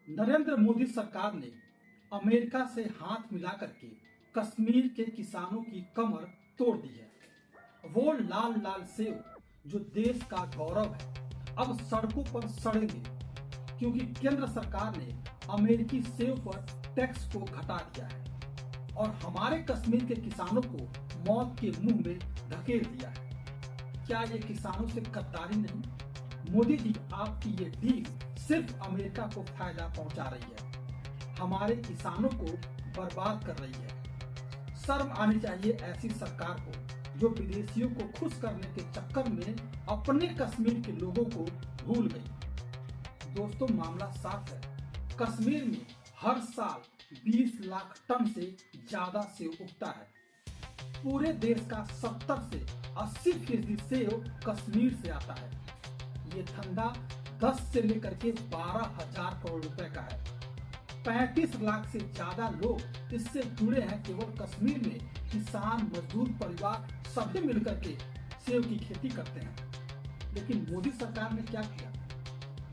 नरेंद्र मोदी सरकार ने अमेरिका से हाथ मिला करके कश्मीर के किसानों की कमर तोड़ दी है। वो लाल लाल सेब जो देश का गौरव है अब सड़कों पर सड़ेंगे, क्योंकि केंद्र सरकार ने अमेरिकी सेब पर टैक्स को घटा दिया है और हमारे कश्मीर के किसानों को मौत के मुंह में धकेल दिया है। क्या ये किसानों से गद्दारी नहीं? मोदी जी, आपकी ये डील सिर्फ अमेरिका को फायदा पहुंचा रही है, हमारे किसानों को बर्बाद कर रही है। शर्म आनी चाहिए ऐसी सरकार को जो विदेशियों को खुश करने के चक्कर में अपने कश्मीर के लोगों को भूल गई। दोस्तों, मामला साफ है। कश्मीर में हर साल 20 लाख टन से ज्यादा सेब उगता है। पूरे देश का 70 से 80% सेब कश्मीर से आता है। ये धंधा 10 से लेकर के 12,000 करोड़ रुपए का है। 35 लाख से ज्यादा लोग इससे जुड़े हैं। केवल कश्मीर में किसान, मजदूर, परिवार सभी मिलकर के सेब की खेती करते हैं। लेकिन मोदी सरकार ने क्या किया?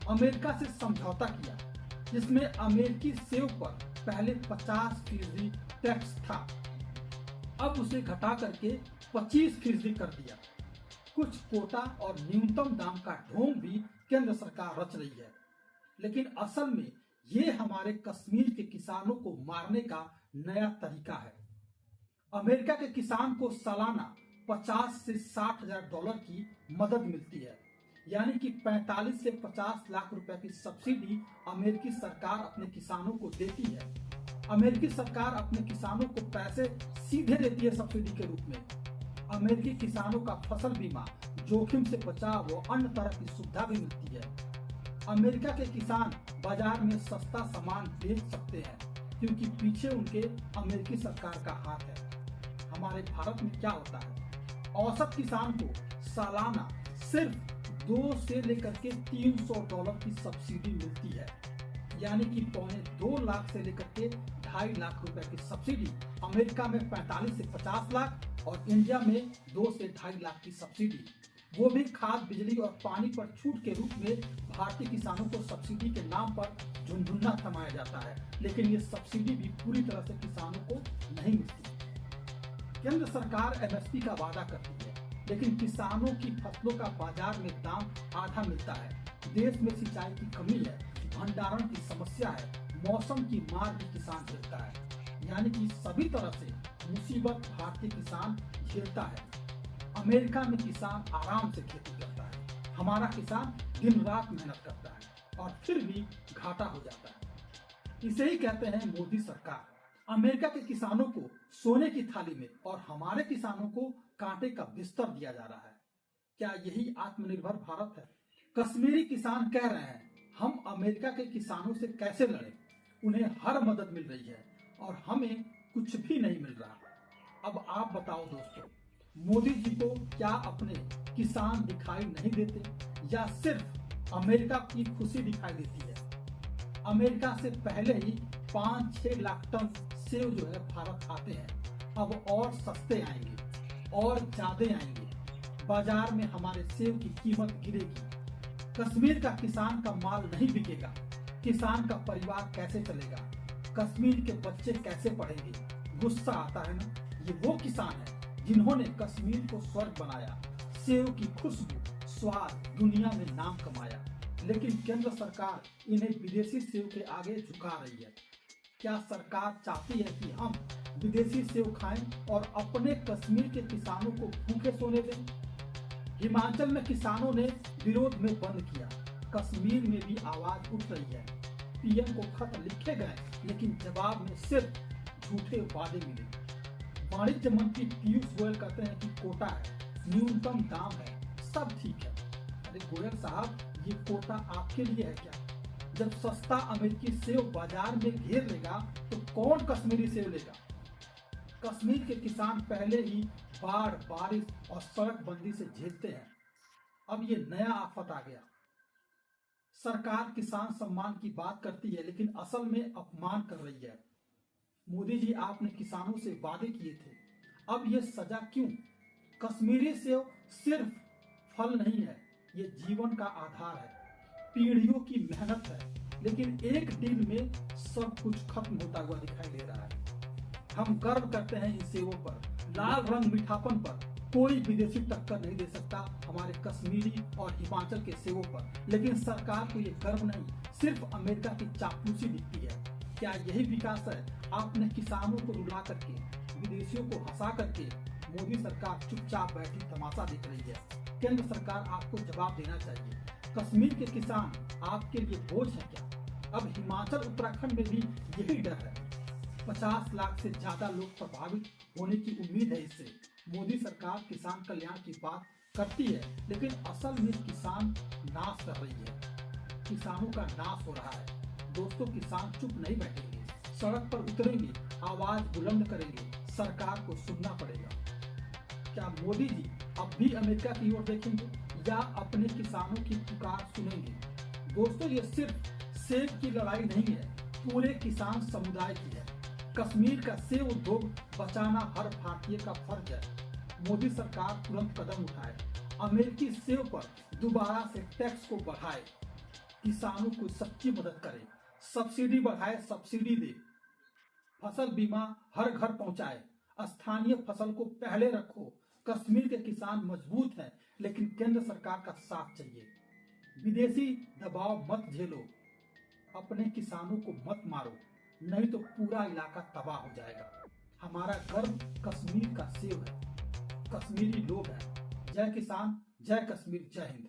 अमेरिका से समझौता किया, जिसमें अमेरिकी सेब पर पहले 50% टैक्स था, अब उसे घटा करके 25% कर दिया। कुछ कोटा और न्यूनतम दाम का ढोंग भी केंद्र सरकार रच रही है। लेकिन असल में ये हमारे कश्मीर के किसानों को मारने का नया तरीका है। अमेरिका के किसान को सालाना 50 से 60 हजार डॉलर की मदद मिलती है, यानी कि 45 से 50 लाख रुपए की सब्सिडी अमेरिकी सरकार अपने किसानों को देती है। अमेरिकी सरकार अपने किसानों को पैसे सीधे देती है सब्सिडी के रूप में। अमेरिकी किसानों का फसल बीमा, जोखिम से बचाव व अन्य तरह की सुविधा भी मिलती है। अमेरिका के किसान बाजार में सस्ता सामान बेच सकते हैं, क्योंकि पीछे उनके अमेरिकी सरकार का हाथ है। हमारे भारत में क्या होता है? औसत किसान को सालाना सिर्फ 2 से लेकर के 300 डॉलर की सब्सिडी मिलती है, यानी कि 2.25 लाख से लेकर के 2.5 लाख रुपए की सब्सिडी। अमेरिका में 45 से 50 लाख और इंडिया में 2 से 2.5 लाख की सब्सिडी, वो भी खाद, बिजली और पानी पर छूट के रूप में। भारतीय किसानों को सब्सिडी के नाम पर झुनझुना थमाया जाता है, लेकिन ये सब्सिडी भी पूरी तरह से किसानों को नहीं मिलती। केंद्र सरकार एमएसपी का वादा करती है, लेकिन किसानों की फसलों का बाजार में दाम आधा मिलता है। देश में सिंचाई की कमी है, भंडारण की समस्या है, मौसम की मार भी किसान झेलता है, यानी कि सभी तरह से मुसीबत भारतीय किसान झेलता है। अमेरिका में किसान आराम से खेती करता है, हमारा किसान दिन रात मेहनत करता है और फिर भी घाटा हो जाता है। इसे ही कहते हैं मोदी सरकार। अमेरिका के किसानों को सोने की थाली में और हमारे किसानों को कांटे का बिस्तर दिया जा रहा है। क्या यही आत्मनिर्भर भारत है? कश्मीरी किसान कह रहे हैं, हम अमेरिका के किसानों से कैसे लड़ें? उन्हें हर मदद मिल रही है और हमें कुछ भी नहीं मिल रहा। अब आप बताओ दोस्तों, मोदी जी को क्या अपने किसान दिखाई नहीं देते, या सिर्फ अमेरिका की खुशी दिखाई देती है? अमेरिका से पहले ही 5-6 लाख टन सेब जो है भारत आते हैं, अब और सस्ते आएंगे और ज्यादा आएंगे। बाजार में हमारे सेब की कीमत गिरेगी। कश्मीर का किसान का माल नहीं बिकेगा। किसान का परिवार कैसे चलेगा? कश्मीर के बच्चे कैसे पढ़ेंगे? गुस्सा आता है ना? ये वो किसान है जिन्होंने कश्मीर को स्वर्ग बनाया, सेब की खुशबू, स्वाद, दुनिया में नाम कमाया। लेकिन केंद्र सरकार इन्हें विदेशी सेब के आगे झुका रही है। क्या सरकार चाहती है कि हम विदेशी सेब खाएं और अपने कश्मीर के किसानों को भूखे सोने दें? हिमाचल में किसानों ने विरोध में बंद किया। कश्मीर में भी आवाज उठ रही है। पीएम को खत लिखे गए, लेकिन जवाब में सिर्फ झूठे वादे मिले। वाणिज्य मंत्री पीयूष गोयल कहते हैं कि कोटा है, न्यूनतम दाम है, सब ठीक है। अरे गोयल साहब, ये कोटा आपके लिए है क्या? जब सस्ता अमेरिकी सेब बाजार में घेर लेगा तो कौन कश्मीरी सेब लेगा? कश्मीर के किसान पहले ही बाढ़, बारिश और सड़क बंदी से झेलते हैं, अब ये नया आफत आ गया। सरकार किसान सम्मान की बात करती है, लेकिन असल में अपमान कर रही है। मोदी जी, आपने किसानों से वादे किए थे, अब ये सजा क्यों? कश्मीरी सेब सिर्फ फल नहीं है, ये जीवन का आधार है, पीढ़ियों की मेहनत है। लेकिन एक डील में सब कुछ खत्म होता हुआ दिखाई दे रहा है। हम गर्व करते हैं इन सेवों पर, लाल रंग मीठापन पर। कोई विदेशी टक्कर नहीं दे सकता हमारे कश्मीरी और हिमाचल के सेवों पर। लेकिन सरकार को ये गर्व नहीं, सिर्फ अमेरिका की चापलूसी दिखती है। क्या यही विकास है? आपने किसानों को रुला करके, विदेशियों को हंसा करके मोदी सरकार चुपचाप बैठी तमाशा देख रही है। केंद्र सरकार आपको जवाब देना चाहिए। कश्मीर के किसान आपके लिए बोझ है क्या? अब हिमाचल उत्तराखंड में भी यही डर है। 50 लाख से ज्यादा लोग प्रभावित होने की उम्मीद है इससे। मोदी सरकार किसान कल्याण की बात करती है, लेकिन असल में किसान नाश कर रही है। किसानों का नाश हो रहा है। दोस्तों, किसान चुप नहीं बैठेंगे, सड़क पर उतरेंगे, आवाज बुलंद करेंगे। सरकार को सुनना पड़ेगा। क्या मोदी जी अब भी अमेरिका की ओर देखेंगे या अपने किसानों की पुकार सुनेंगे? दोस्तों, ये सिर्फ सेब की लड़ाई नहीं है, पूरे किसान समुदाय की है। कश्मीर का सेब उद्योग बचाना हर भारतीय का फर्ज है। मोदी सरकार तुरंत कदम उठाए, अमेरिकी सेब पर दोबारा से टैक्स को बढ़ाए, किसानों को सच्ची मदद करे, सब्सिडी बढ़ाए, सब्सिडी दे, फसल बीमा हर घर पहुंचाए, स्थानीय फसल को पहले रखो। कश्मीर के किसान मजबूत हैं, लेकिन केंद्र सरकार का साथ चाहिए। विदेशी दबाव मत झेलो, अपने किसानों को मत मारो, नहीं तो पूरा इलाका तबाह हो जाएगा। हमारा गर्व कश्मीर का सेब है, कश्मीरी लोग हैं। जय किसान, जय कश्मीर, जय हिंद।